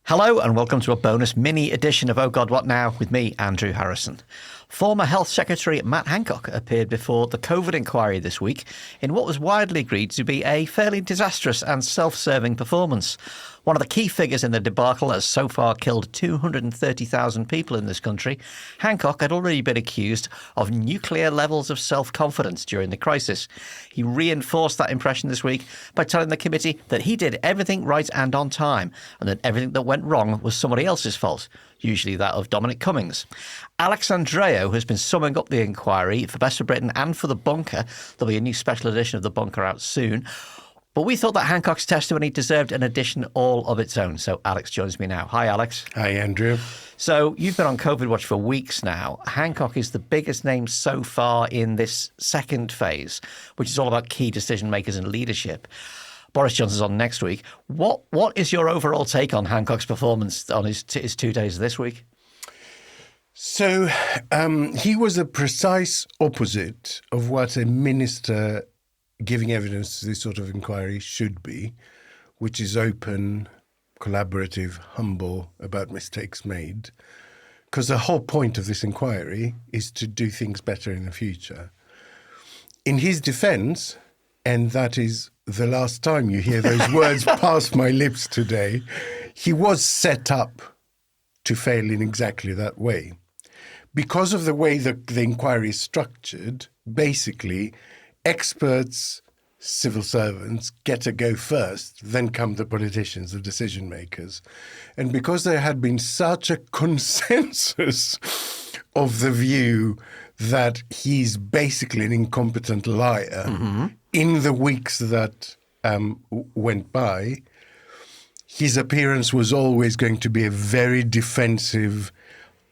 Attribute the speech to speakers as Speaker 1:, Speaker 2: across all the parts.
Speaker 1: Hello and welcome to a bonus mini edition of Oh God What Now with me, Andrew Harrison. Former Health Secretary Matt Hancock appeared before the COVID inquiry this week in what was widely agreed to be a fairly disastrous and self-serving performance. One of the key figures in the debacle has so far killed 230,000 people in this country. Hancock had already been accused of nuclear levels of self-confidence during the crisis. He reinforced that impression this week by telling the committee that he did everything right and on time, and that everything that went wrong was somebody else's fault, usually that of Dominic Cummings. Andreou has been summing up the inquiry for Best of Britain and for The Bunker. There'll be a new special edition of The Bunker out soon. But we thought that Hancock's testimony deserved an edition all of its own. So Alex joins me now. Hi, Alex.
Speaker 2: Hi, Andrew.
Speaker 1: So you've been on COVID watch for weeks now. Hancock is the biggest name so far in this second phase, which is all about key decision makers and leadership. Boris Johnson's on next week. What is your overall take on Hancock's performance on his 2 days this week?
Speaker 2: So he was the precise opposite of what a minister giving evidence to this sort of inquiry should be, which is open, collaborative, humble about mistakes made. Because the whole point of this inquiry is to do things better in the future. In his defense, and that is the last time you hear those words pass my lips today, he was set up to fail in exactly that way. Because of the way the inquiry is structured, basically, experts, civil servants get to go first, then come the politicians, the decision makers. And because there had been such a consensus of the view that he's basically an incompetent liar in the weeks that went by, his appearance was always going to be a very defensive,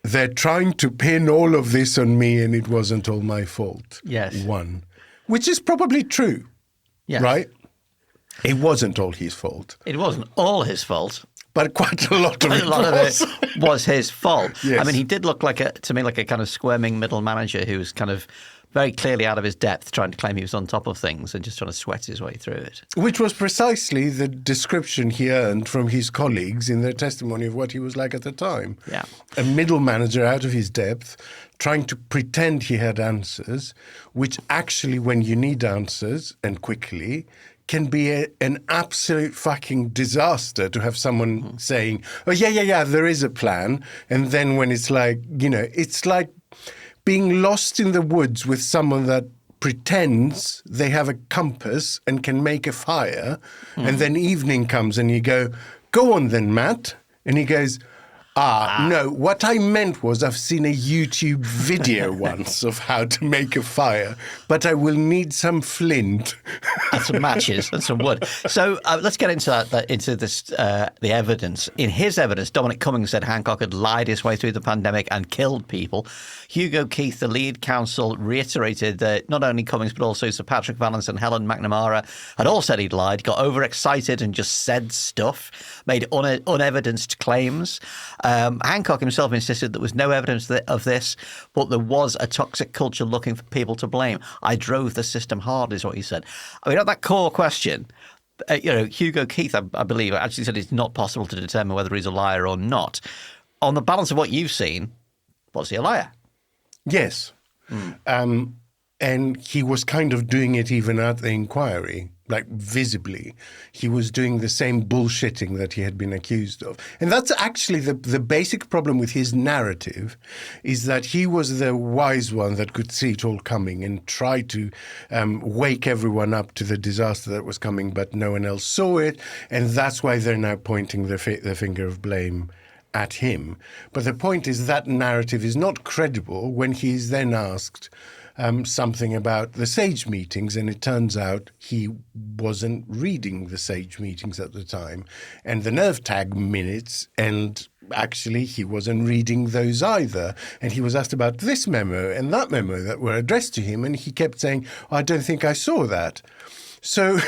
Speaker 2: they're trying to pin all of this on me and it wasn't all my fault.
Speaker 1: Yes.
Speaker 2: One. Which is probably true,
Speaker 1: Yes.
Speaker 2: right? It wasn't all his fault.
Speaker 1: It wasn't all his fault.
Speaker 2: But quite a lot of it
Speaker 1: was his fault.
Speaker 2: Yes.
Speaker 1: I mean, he did look to me like a kind of squirming middle manager who was kind of very clearly out of his depth, trying to claim he was on top of things and just trying to sweat his way through it.
Speaker 2: Which was precisely the description he earned from his colleagues in their testimony of what he was like at the time.
Speaker 1: Yeah.
Speaker 2: A middle manager out of his depth, trying to pretend he had answers, which actually, when you need answers, and quickly, can be an absolute fucking disaster to have someone saying, oh, yeah, there is a plan. And then when it's like, it's like being lost in the woods with someone that pretends they have a compass and can make a fire. And then evening comes and you go on then, Matt. And he goes, no, what I meant was I've seen a YouTube video once of how to make a fire, but I will need some flint.
Speaker 1: And some matches and some wood. So let's get into the evidence. In his evidence, Dominic Cummings said Hancock had lied his way through the pandemic and killed people. Hugo Keith, the lead counsel, reiterated that not only Cummings but also Sir Patrick Vallance and Helen McNamara had all said he'd lied, got overexcited and just said stuff, made unevidenced claims. Hancock himself insisted there was no evidence of this, but there was a toxic culture looking for people to blame. I drove the system hard, is what he said. I mean, at that core question, Hugo Keith, I believe, actually said it's not possible to determine whether he's a liar or not. On the balance of what you've seen, was he a liar?
Speaker 2: Yes. And he was kind of doing it even at the inquiry, like visibly. He was doing the same bullshitting that he had been accused of. And that's actually the basic problem with his narrative, is that he was the wise one that could see it all coming and try to wake everyone up to the disaster that was coming, but no one else saw it. And that's why they're now pointing the finger of blame at him. But the point is that narrative is not credible when he's then asked something about the SAGE meetings, and it turns out he wasn't reading the SAGE meetings at the time, and the nerve tag minutes, and actually he wasn't reading those either. And he was asked about this memo and that memo that were addressed to him, and he kept saying, I don't think I saw that. So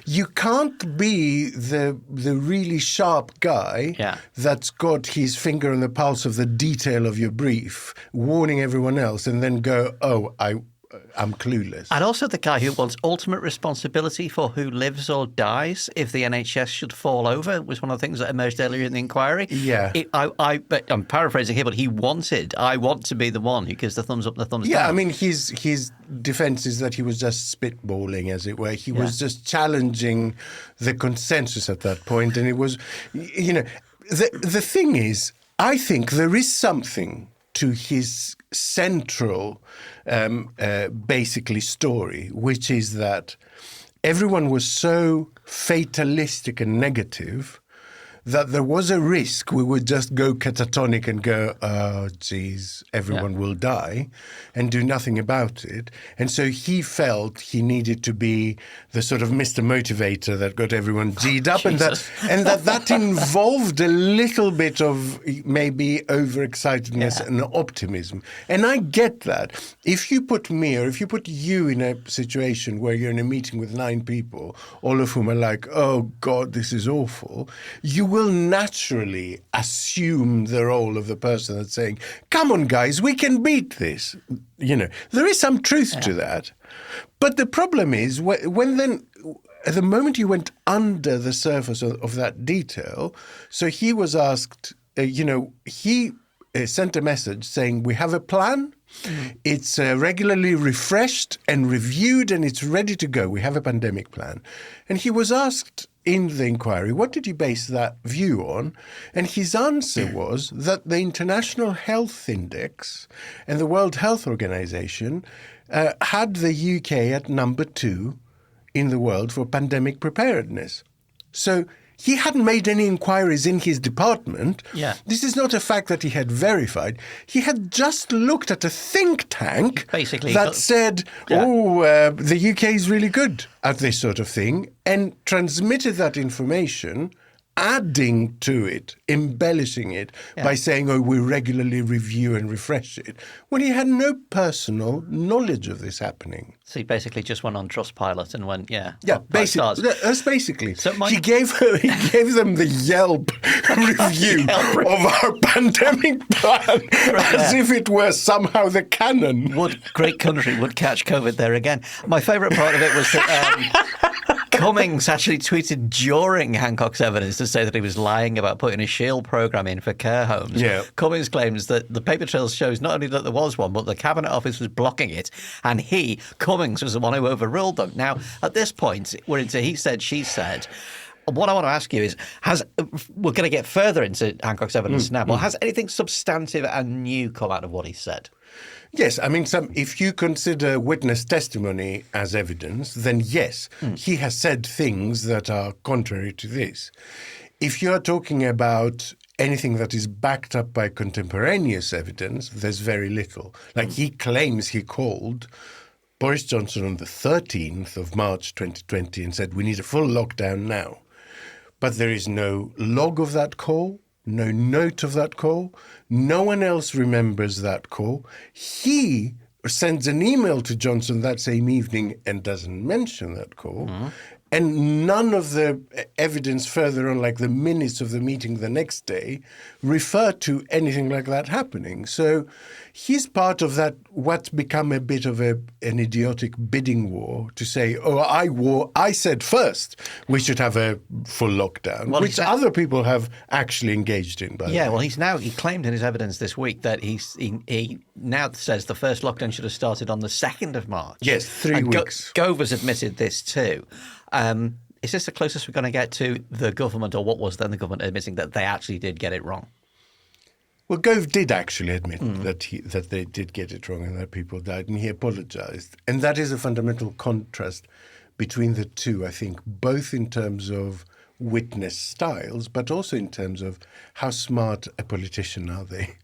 Speaker 2: you can't be the really sharp guy that's got his finger on the pulse of the detail of your brief, warning everyone else, and then go, oh, I'm clueless.
Speaker 1: And also the guy who wants ultimate responsibility for who lives or dies if the NHS should fall over was one of the things that emerged earlier in the inquiry.
Speaker 2: Yeah.
Speaker 1: But I'm paraphrasing here, but he wanted, I want to be the one who gives the thumbs up and the thumbs down.
Speaker 2: Yeah, I mean, his defense is that he was just spitballing, as it were. He was just challenging the consensus at that point. And it was, the thing is, I think there is something to his central, basically, story, which is that everyone was so fatalistic and negative that there was a risk we would just go catatonic and go, oh, geez, everyone will die, and do nothing about it. And so he felt he needed to be the sort of Mr. Motivator that got everyone G'd up, and that involved a little bit of maybe overexcitedness and optimism. And I get that. If you put me or if you put you in a situation where you're in a meeting with 9 people, all of whom are like, oh, God, this is awful, you will naturally assume the role of the person that's saying, come on, guys, we can beat this. There is some truth to that. But the problem is when then, at the moment you went under the surface of that detail, so he was asked, he sent a message saying, we have a plan. It's regularly refreshed and reviewed and it's ready to go. We have a pandemic plan. And he was asked in the inquiry, what did you base that view on? And his answer was that the International Health Index and the World Health Organization had the UK at number 2 in the world for pandemic preparedness. So he hadn't made any inquiries in his department.
Speaker 1: Yeah.
Speaker 2: This is not a fact that he had verified. He had just looked at a think tank that said, the UK is really good at this sort of thing, and transmitted that information, adding to it, embellishing it by saying, we regularly review and refresh it, when he had no personal knowledge of this happening.
Speaker 1: So he basically just went on Trustpilot and went,
Speaker 2: basically. That's basically.
Speaker 1: So
Speaker 2: he gave them the Yelp review of our pandemic plan as if it were somehow the canon.
Speaker 1: Great country would catch COVID there again. My favourite part of it was that Cummings actually tweeted during Hancock's evidence to say that he was lying about putting a Shield programme in for care homes.
Speaker 2: Yeah.
Speaker 1: Cummings claims that the paper trail shows not only that there was one, but the Cabinet Office was blocking it, and Cummings was the one who overruled them. Now, at this point, we're into he said, she said. What I want to ask you is, we're going to get further into Hancock's evidence now, but has anything substantive and new come out of what he said?
Speaker 2: Yes, I mean, if you consider witness testimony as evidence, then yes, he has said things that are contrary to this. If you're talking about anything that is backed up by contemporaneous evidence, there's very little. Like he claims he called Boris Johnson on the 13th of March 2020 and said, we need a full lockdown now. But there is no log of that call, no note of that call. No one else remembers that call. He sends an email to Johnson that same evening and doesn't mention that call. And none of the evidence further on, like the minutes of the meeting the next day, refer to anything like that happening. So he's part of that, what's become a bit of an idiotic bidding war to say, I said first we should have a full lockdown, which other people have actually engaged in. By the way.
Speaker 1: Well, he claimed in his evidence this week that he now says the first lockdown should have started on the 2nd of March.
Speaker 2: Yes, 3 weeks.
Speaker 1: Gove has admitted this too. Is this the closest we're going to get to the government, or what was then the government admitting that they actually did get it wrong?
Speaker 2: Well, Gove did actually admit that they did get it wrong and that people died, and he apologized. And that is a fundamental contrast between the two, I think, both in terms of witness styles, but also in terms of how smart a politician are they.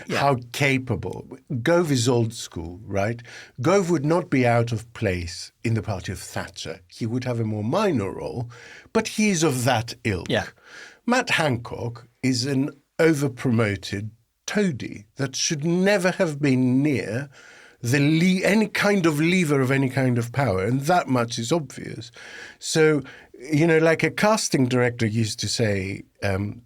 Speaker 2: How capable. Gove is old school, right? Gove would not be out of place in the party of Thatcher. He would have a more minor role, but he's of that ilk.
Speaker 1: Yeah.
Speaker 2: Matt Hancock is an over-promoted toady that should never have been near any kind of lever of any kind of power, and that much is obvious. So like a casting director used to say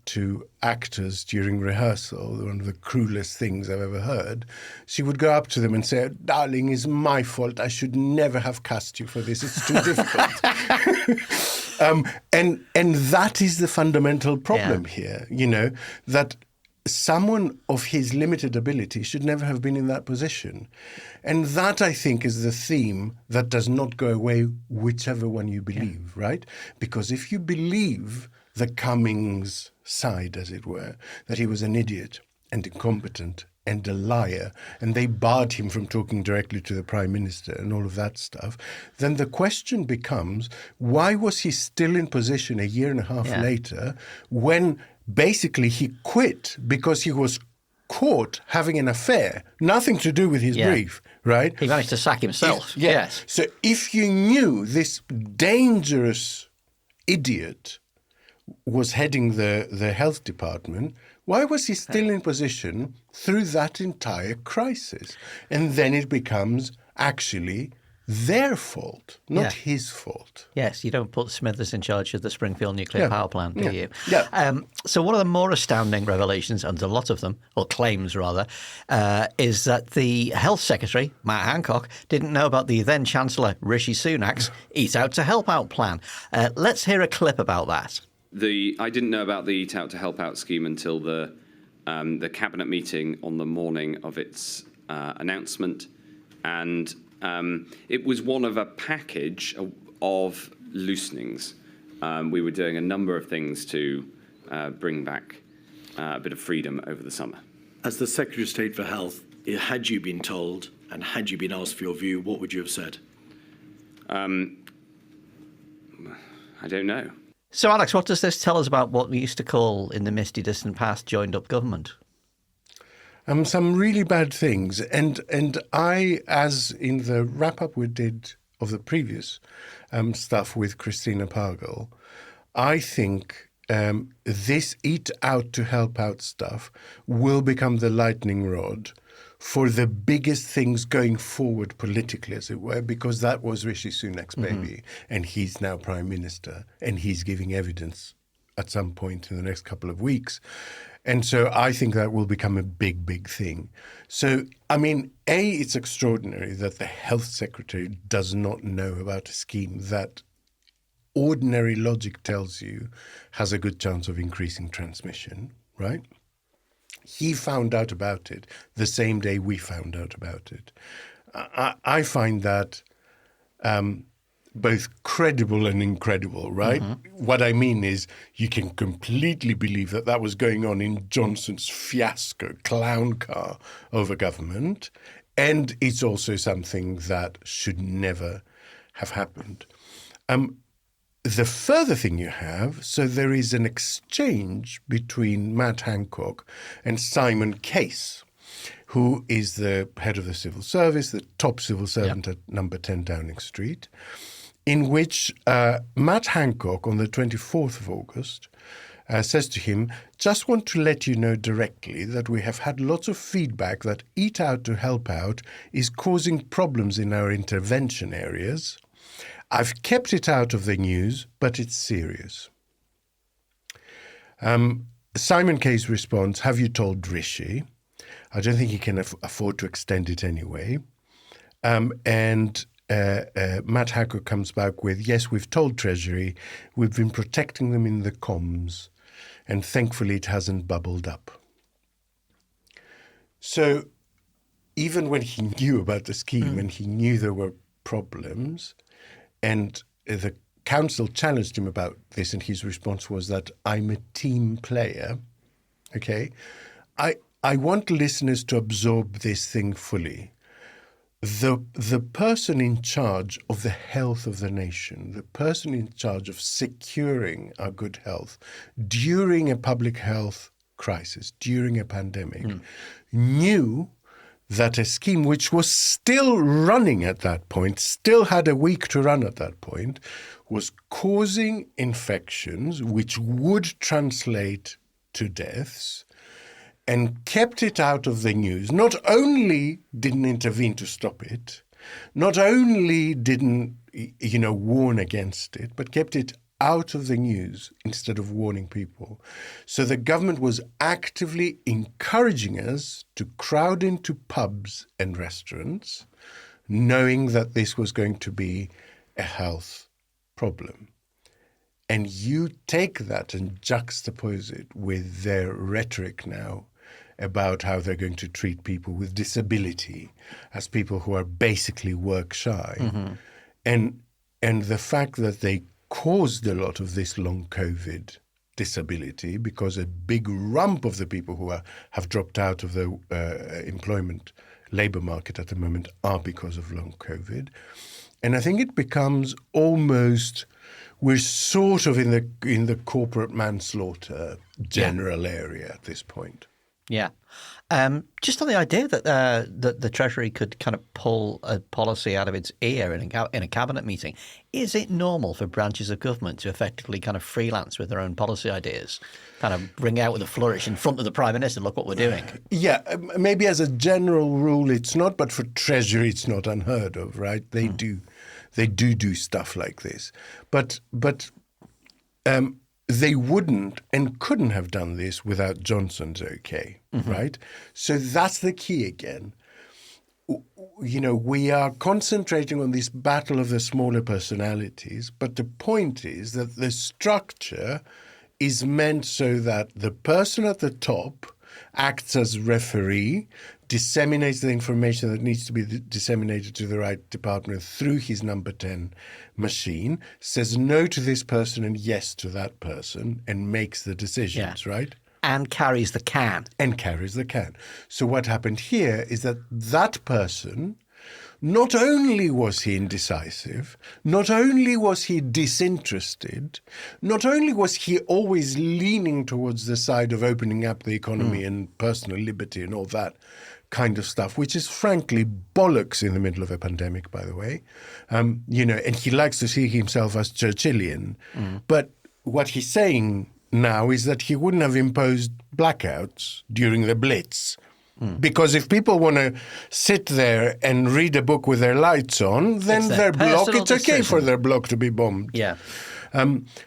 Speaker 2: to actors during rehearsal, one of the cruelest things I've ever heard, she would go up to them and say, "Darling, it's my fault. I should never have cast you for this. It's too difficult." And that is the fundamental problem here, that someone of his limited ability should never have been in that position. And that, I think, is the theme that does not go away whichever one you believe, right? Because if you believe the Cummings side, as it were, that he was an idiot and incompetent and a liar, and they barred him from talking directly to the Prime Minister and all of that stuff, then the question becomes, why was he still in position a year and a half later when basically he quit because he was caught having an affair, nothing to do with his brief, right?
Speaker 1: He managed to sack himself. Yes.
Speaker 2: So if you knew this dangerous idiot was heading the health department, why was he still in position through that entire crisis? And then it becomes actually their fault, not his fault.
Speaker 1: Yes, you don't put Smithers in charge of the Springfield nuclear power plant, do you?
Speaker 2: Yeah.
Speaker 1: So one of the more astounding revelations, and a lot of them, or claims rather, is that the Health Secretary, Matt Hancock, didn't know about the then Chancellor Rishi Sunak's Eat Out to Help Out plan. Let's hear a clip about that.
Speaker 3: I didn't know about the Eat Out to Help Out scheme until the cabinet meeting on the morning of its announcement, and it was one of a package of loosenings. We were doing a number of things to bring back a bit of freedom over the summer.
Speaker 4: As the Secretary of State for Health, had you been told and had you been asked for your view, what would you have said?
Speaker 3: I don't know.
Speaker 1: So, Alex, what does this tell us about what we used to call in the misty distant past joined-up government?
Speaker 2: Some really bad things. And I, as in the wrap-up we did of the previous stuff with Christina Pargel, I think this Eat Out to Help Out stuff will become the lightning rod for the biggest things going forward politically, as it were, because that was Rishi Sunak's baby, and he's now Prime Minister, and he's giving evidence at some point in the next couple of weeks. And so I think that will become a big, big thing. So, I mean, it's extraordinary that the Health Secretary does not know about a scheme that ordinary logic tells you has a good chance of increasing transmission, right? He found out about it the same day we found out about it. I find that both credible and incredible, right? What I mean is you can completely believe that that was going on in Johnson's fiasco clown car over government, and it's also something that should never have happened. The further thing you have, so there is an exchange between Matt Hancock and Simon Case, who is the head of the civil service, the top civil servant at number 10 Downing Street, in which Matt Hancock on the 24th of August says to him, "Just want to let you know directly that we have had lots of feedback that Eat Out to Help Out is causing problems in our intervention areas. I've kept it out of the news, but it's serious." Simon Case responds, "Have you told Rishi? I don't think he can afford to extend it anyway." And Matt Hancock comes back with, "Yes, we've told Treasury. We've been protecting them in the comms, and thankfully it hasn't bubbled up." So even when he knew about the scheme and he knew there were problems, and the council challenged him about this, and his response was that I'm a team player. Okay, I want listeners to absorb this thing fully. The person in charge of the health of the nation, the person in charge of securing our good health during a public health crisis, during a pandemic, knew that a scheme which was still running at that point, still had a week to run at that point, was causing infections which would translate to deaths, and kept it out of the news. Not only didn't intervene to stop it, not only didn't, warn against it, but kept it out of the news instead of warning people. So the government was actively encouraging us to crowd into pubs and restaurants, knowing that this was going to be a health problem. And you take that and juxtapose it with their rhetoric now about how they're going to treat people with disability as people who are basically work shy. Mm-hmm. And the fact that they caused a lot of this long COVID disability because a big rump of the people who have dropped out of the employment labour market at the moment are because of long COVID. And I think it becomes almost, we're sort of in the corporate manslaughter general area at this point.
Speaker 1: Yeah. Just on the idea that the Treasury could kind of pull a policy out of its ear in a cabinet meeting, is it normal for branches of government to effectively kind of freelance with their own policy ideas, kind of bring out with a flourish in front of the Prime Minister, look what we're doing?
Speaker 2: Yeah, maybe as a general rule it's not, but for Treasury it's not unheard of, right? They do stuff like this. But they wouldn't and couldn't have done this without Johnson's okay, right? So that's the key again. You know, we are concentrating on this battle of the smaller personalities, but the point is that the structure is meant so that the person at the top acts as referee, disseminates the information that needs to be disseminated to the right department through his number 10 machine, says no to this person and yes to that person, and makes the decisions, right?
Speaker 1: And carries the can.
Speaker 2: So what happened here is that that person, not only was he indecisive, not only was he disinterested, not only was he always leaning towards the side of opening up the economy and personal liberty and all that kind of stuff, which is frankly bollocks in the middle of a pandemic, by the way. You know, and he likes to see himself as Churchillian. But what he's saying now is that he wouldn't have imposed blackouts during the Blitz. Because if people want to sit there and read a book with their lights on, then their block, it's okay for their block to be bombed.
Speaker 1: Yeah.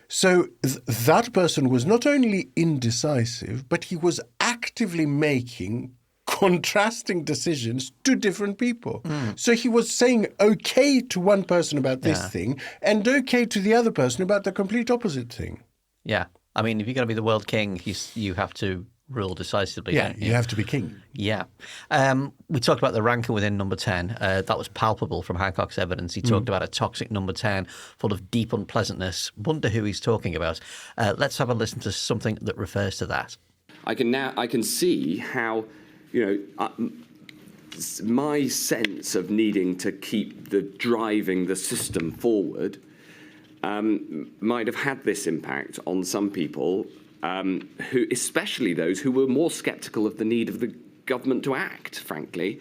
Speaker 2: So that person was not only indecisive, but he was actively making contrasting decisions to different people. So he was saying okay to one person about this thing and okay to the other person about the complete opposite thing.
Speaker 1: Yeah. I mean, if you're going to be the world king, you have to rule decisively.
Speaker 2: Yeah, you have to be king.
Speaker 1: Yeah. We talked about the rancor within number 10. That was palpable from Hancock's evidence. He talked about a toxic number 10 full of deep unpleasantness. Wonder who he's talking about. Let's have a listen to something that refers to that.
Speaker 3: I can see how, you know, my sense of needing to keep driving the system forward might have had this impact on some people, who, especially those who were more sceptical of the need of the government to act, frankly.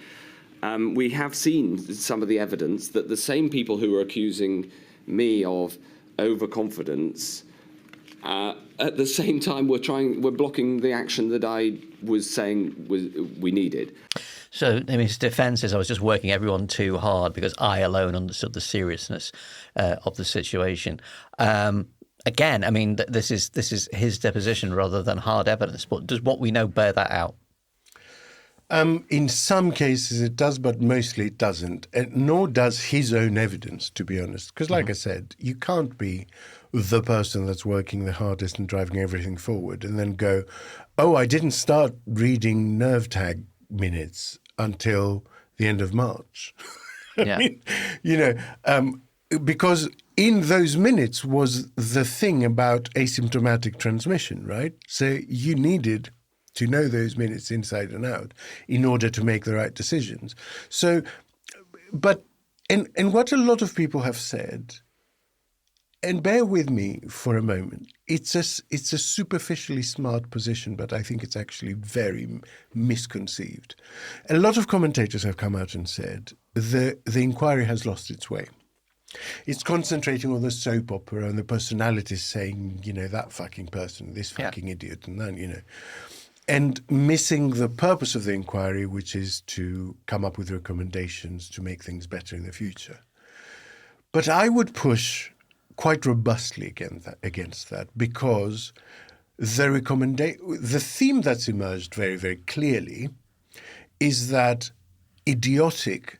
Speaker 3: We have seen some of the evidence that the same people who are accusing me of overconfidence at the same time we're blocking the action that I was saying we needed.
Speaker 1: So, in his defence is I was just working everyone too hard because I alone understood the seriousness of the situation. Again, I mean, this is his deposition rather than hard evidence, but does what we know bear that out?
Speaker 2: In some cases it does, but mostly it doesn't, and nor does his own evidence, to be honest. Because like I said, you can't be the person that's working the hardest and driving everything forward and then go, oh, I didn't start reading nerve tag minutes until the end of March.
Speaker 1: Yeah.
Speaker 2: I mean, you know, because in those minutes was the thing about asymptomatic transmission, right? So you needed to know those minutes inside and out in order to make the right decisions. So, but, and what a lot of people have said, and bear with me for a moment, it's a superficially smart position, but I think it's actually very misconceived. A lot of commentators have come out and said the inquiry has lost its way. It's concentrating on the soap opera and the personalities saying, you know, that fucking person, this fucking idiot, and that, you know, and missing the purpose of the inquiry, which is to come up with recommendations to make things better in the future. But I would push quite robustly against that because the theme that's emerged very, very clearly is that idiotic,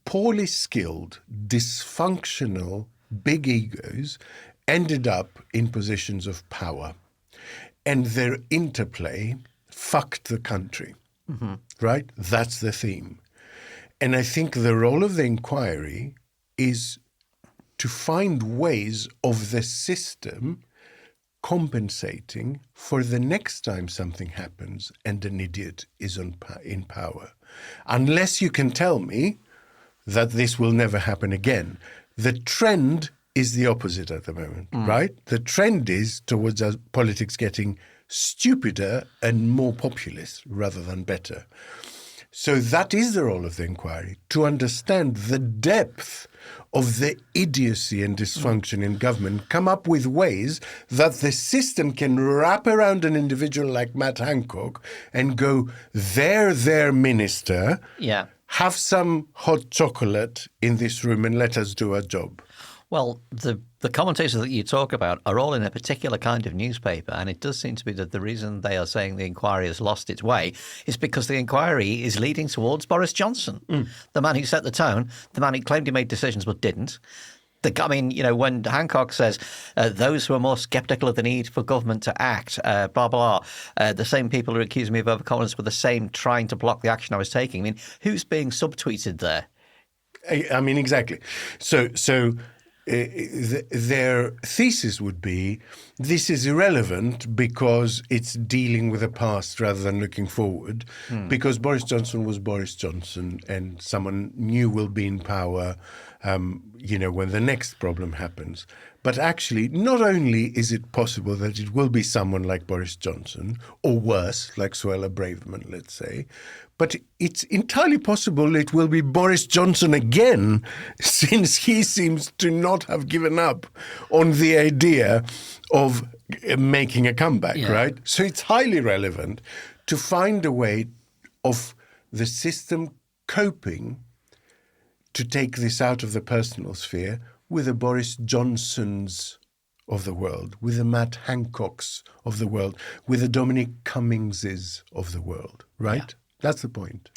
Speaker 2: poorly skilled, dysfunctional, big egos ended up in positions of power, and their interplay fucked the country, right? That's the theme. And I think the role of the inquiry is to find ways of the system compensating for the next time something happens and an idiot is in power. Unless you can tell me that this will never happen again. The trend is the opposite at the moment, right? The trend is towards politics getting stupider and more populist rather than better. So that is the role of the inquiry, to understand the depth of the idiocy and dysfunction in government, come up with ways that the system can wrap around an individual like Matt Hancock and go, they're their minister, have some hot chocolate in this room and let us do our job.
Speaker 1: Well, the commentators that you talk about are all in a particular kind of newspaper, and it does seem to be that the reason they are saying the inquiry has lost its way is because the inquiry is leading towards Boris Johnson, the man who set the tone, the man who claimed he made decisions but didn't. When Hancock says those who are more sceptical of the need for government to act, blah, blah, the same people who accuse me of overconfidence were the same trying to block the action I was taking. I mean, who's being subtweeted there?
Speaker 2: I mean, exactly. So their thesis would be this is irrelevant because it's dealing with the past rather than looking forward, because Boris Johnson was Boris Johnson and someone new will be in power when the next problem happens. But actually, not only is it possible that it will be someone like Boris Johnson, or worse, like Suella Braverman, let's say, but it's entirely possible it will be Boris Johnson again, since he seems to not have given up on the idea of making a comeback, right? So it's highly relevant to find a way of the system coping to take this out of the personal sphere with the Boris Johnsons of the world, with the Matt Hancocks of the world, with the Dominic Cummingses of the world, right? Yeah. That's the point.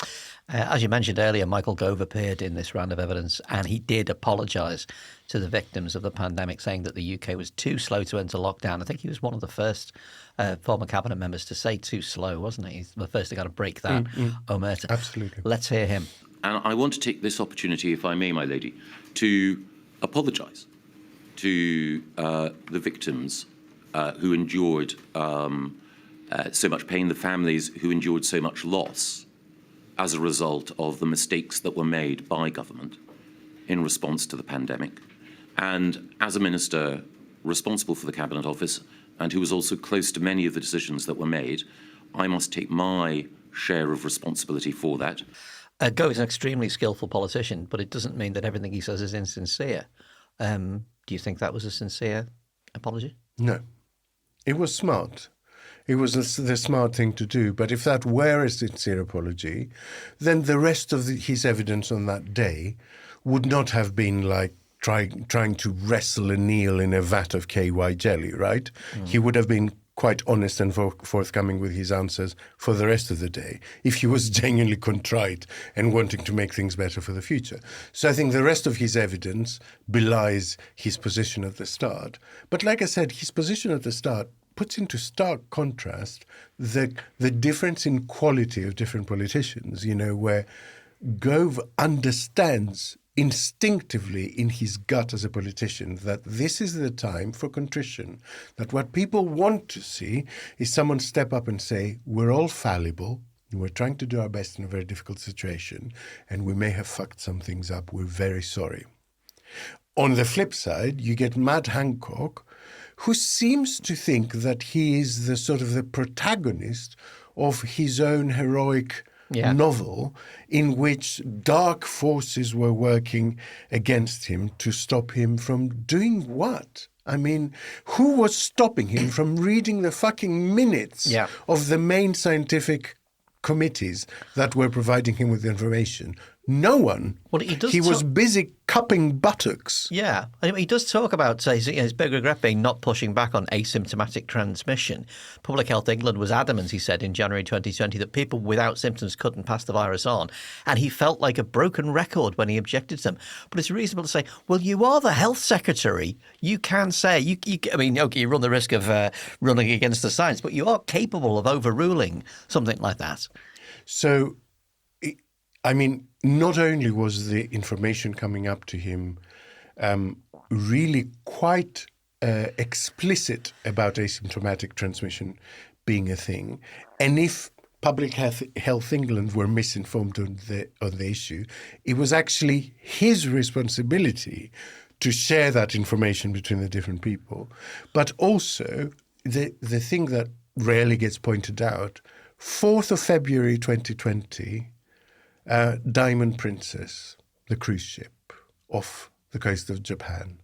Speaker 1: As you mentioned earlier, Michael Gove appeared in this round of evidence, and he did apologise to the victims of the pandemic, saying that the UK was too slow to enter lockdown. I think he was one of the first former cabinet members to say too slow, wasn't he? He's the first to kind of break that omerta.
Speaker 2: Absolutely.
Speaker 1: Let's hear him.
Speaker 5: And I want to take this opportunity, if I may, my lady, to apologise to the victims who endured so much pain, the families who endured so much loss as a result of the mistakes that were made by government in response to the pandemic. And as a minister responsible for the Cabinet Office and who was also close to many of the decisions that were made, I must take my share of responsibility for that.
Speaker 1: Gove is an extremely skillful politician, but it doesn't mean that everything he says is insincere. Do you think that was a sincere apology?
Speaker 2: No. It was smart. It was the smart thing to do. But if that were a sincere apology, then the rest of his evidence on that day would not have been like trying to wrestle a Neil in a vat of KY jelly, right? He would have been quite honest and forthcoming with his answers for the rest of the day if he was genuinely contrite and wanting to make things better for the future. So I think the rest of his evidence belies his position at the start. But like I said, his position at the start puts into stark contrast the difference in quality of different politicians, where Gove understands instinctively in his gut as a politician that this is the time for contrition, that what people want to see is someone step up and say, we're all fallible, we're trying to do our best in a very difficult situation, and we may have fucked some things up, we're very sorry. On the flip side, you get Matt Hancock, who seems to think that he is the sort of the protagonist of his own heroic novel in which dark forces were working against him to stop him from doing what? I mean, who was stopping him from reading the fucking minutes of the main scientific committees that were providing him with information? No one.
Speaker 1: Well, he does
Speaker 2: He was
Speaker 1: talk-
Speaker 2: busy cupping buttocks.
Speaker 1: Yeah, and he does talk about his big regret being not pushing back on asymptomatic transmission. Public Health England was adamant, he said, in January 2020 that people without symptoms couldn't pass the virus on, and he felt like a broken record when he objected to them. But it's reasonable to say, well, you are the health secretary. You can say, I mean, okay, you run the risk of running against the science, but you are capable of overruling something like that.
Speaker 2: So, I mean, not only was the information coming up to him really quite explicit about asymptomatic transmission being a thing, and if Public Health England were misinformed on the issue, it was actually his responsibility to share that information between the different people. But also, the thing that rarely gets pointed out, 4th of February 2020, Diamond Princess, the cruise ship off the coast of Japan,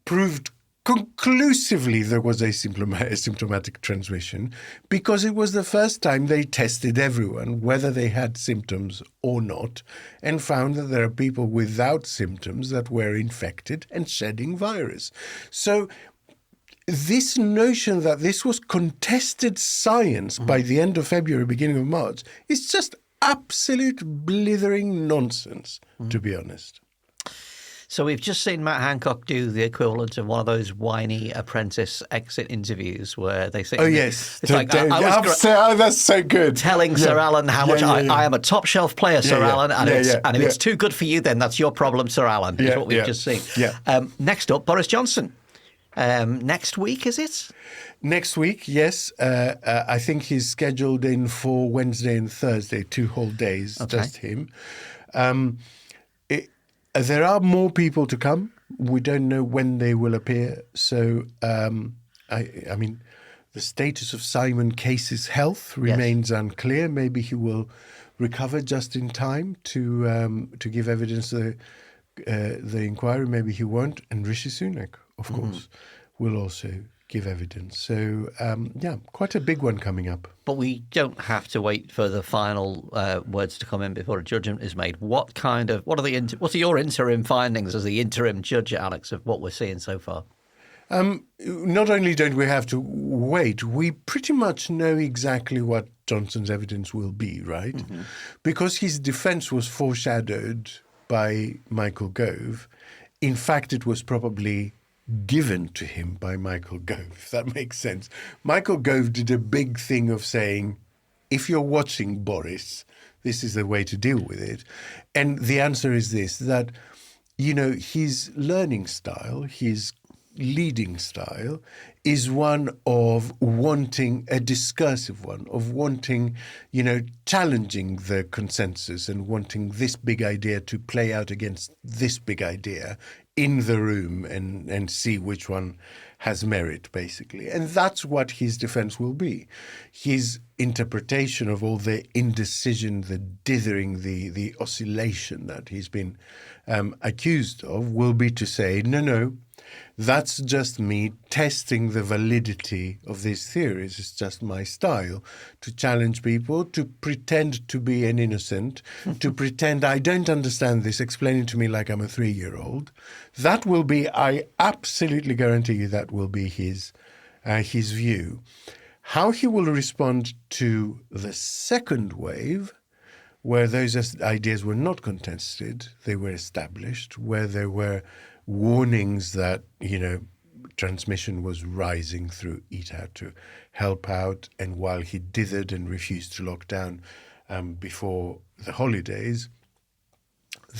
Speaker 2: proved conclusively there was asymptomatic transmission because it was the first time they tested everyone, whether they had symptoms or not, and found that there are people without symptoms that were infected and shedding virus. So this notion that this was contested science by the end of February, beginning of March, is just absolute blithering nonsense, to be honest.
Speaker 1: So we've just seen Matt Hancock do the equivalent of one of those whiny apprentice exit interviews where they say,
Speaker 2: Oh, yes.
Speaker 1: it's like, I was
Speaker 2: that's so good.
Speaker 1: telling Sir Alan how much
Speaker 2: yeah.
Speaker 1: I am a top shelf player, Sir
Speaker 2: yeah.
Speaker 1: Alan, and, if it's too good for you, then that's your problem, Sir Alan, is what we've just seen.
Speaker 2: Yeah.
Speaker 1: Next up, Boris Johnson. Next week, is it?
Speaker 2: Next week, yes. I think he's scheduled in for Wednesday and Thursday, 2 whole days, just him. There are more people to come. We don't know when they will appear. So, I mean, the status of Simon Case's health remains unclear. Maybe he will recover just in time to give evidence to the inquiry. Maybe he won't. And Rishi Sunak, of course, will also give evidence. So, quite a big one coming up.
Speaker 1: But we don't have to wait for the final words to come in before a judgment is made. What are your interim findings as the interim judge, Alex, of what we're seeing so far?
Speaker 2: Not only don't we have to wait, we pretty much know exactly what Johnson's evidence will be, right? Mm-hmm. Because his defense was foreshadowed by Michael Gove. In fact, it was probably given to him by Michael Gove, if that makes sense. Michael Gove did a big thing of saying, if you're watching Boris, this is the way to deal with it. And the answer is this, that, his learning style, his leading style is one of wanting a discursive one, of wanting, challenging the consensus and wanting this big idea to play out against this big idea in the room and see which one has merit, basically. And that's what his defense will be. His interpretation of all the indecision, the dithering, the oscillation that he's been accused of will be to say, no, that's just me testing the validity of these theories. It's just my style to challenge people, to pretend to be an innocent, to pretend I don't understand this, explain it to me like I'm a 3-year-old. That will be, I absolutely guarantee you, that will be his view. How he will respond to the second wave, where those ideas were not contested, they were established, where there were warnings that, transmission was rising through it had to help out. And while he dithered and refused to lock down before the holidays,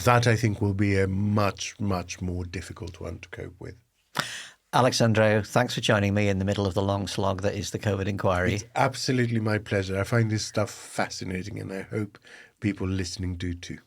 Speaker 2: that I think will be a much, much more difficult one to cope with.
Speaker 1: Alex Andreou, thanks for joining me in the middle of the long slog that is the COVID inquiry.
Speaker 2: It's absolutely my pleasure. I find this stuff fascinating and I hope people listening do too.